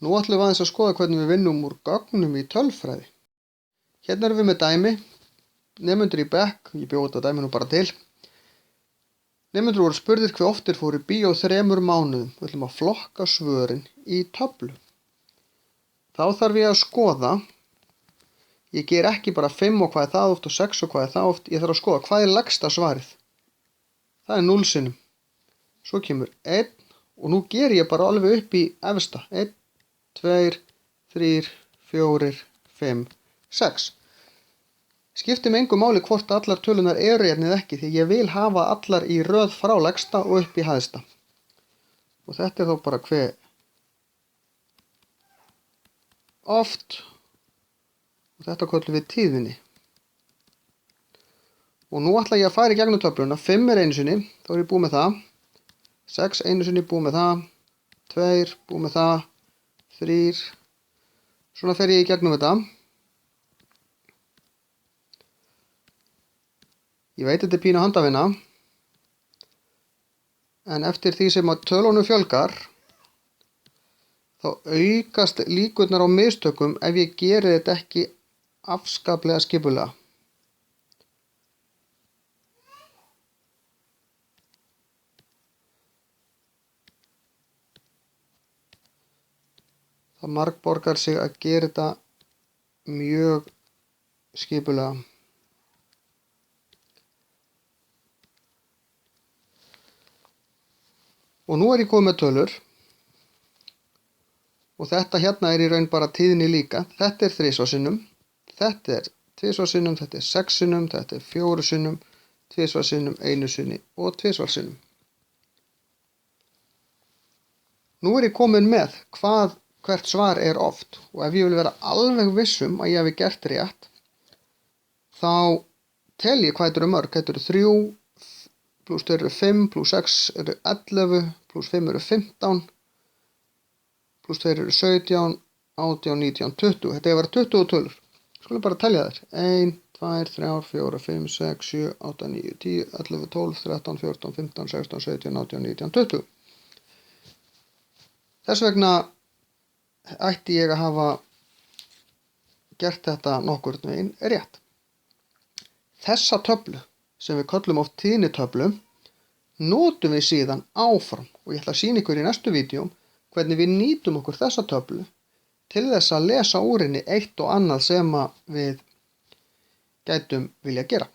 Nú ætlum við aðeins að skoða hvernig við vinnum úr gögnum í tölfræði. Hérna erum við með dæmi, nemendur í bekk, ég bjó þetta dæmi nú bara til. Nemendur voru spurðir hve oft þeir fóru í bíó 3 mánuðum. Við ætlum að flokka svörin í töflu. Þá þarf ég að skoða, ég ger ekki bara 5 og hvað er það oft og 6 og hvað er það oft, ég þarf að skoða hvað er lægsta svarið. Það er 0 sinnum. Svo kemur 1 og nú ger ég bara alveg upp í efsta. 1, 2, 3, 4, 5, 6. Skiptir mig engu máli hvort allar tölunar eru hérna eða ekki því ég vil hafa allar í röð frá lægsta og upp í hæsta. Og þetta er þá bara hve oft og þetta köllum við tíðni. Og nú ætla ég að fara í gegnum töfluna. 5 er einu sinni, þá er ég búið með það. 6 einu sinni, búið með það. 2, búið með það. 3, svona fer ég í gegnum þetta. Ég veit þetta er pínu handavinna, en eftir því sem að tölunum fjölgar, þá aukast líkurnar á mistökum ef ég geri þetta ekki afskaplega skipulega. Það margborgar sig að gera þetta mjög skipulega. Og nú er ég komið með tölur. Og þetta hérna er í raun bara tíðni líka. Þetta er 3 sinnum, þetta er 2 sinnum, þetta er 6 sinnum, þetta er 4 sinnum, 2 sinnum, 1 sinni og 2 sinnum. Nú er ég komin með hvert svar er oft og ef ég vil vera alveg vissum að ég hefi gert rétt þá tel ég hvað þetta eru mörg. Þetta eru 3 pluss 2 eru 5 pluss 6 eru 11 pluss 5 eru 15 pluss 2 eru 17, 18, 19, 20. Þetta er að vera 20 tölur. Skulum bara telja þær. 1, 2, 3, 4, 5, 6, 7, 8, 9, 10, 11, 12, 13, 14, 15, 16, 17, 18, 19, 20. Þess vegna ætti ég að hafa gert þetta nokkurn veginn rétt. Þessa töflu, sem við köllum oft tíðnitöflu, notum við síðan áfram og ég ætla að sýna ykkur í næstu vídeó hvernig við nýtum okkur þessa töflu til þess að lesa úr henni eitt og annað sem við gætum vilja gera.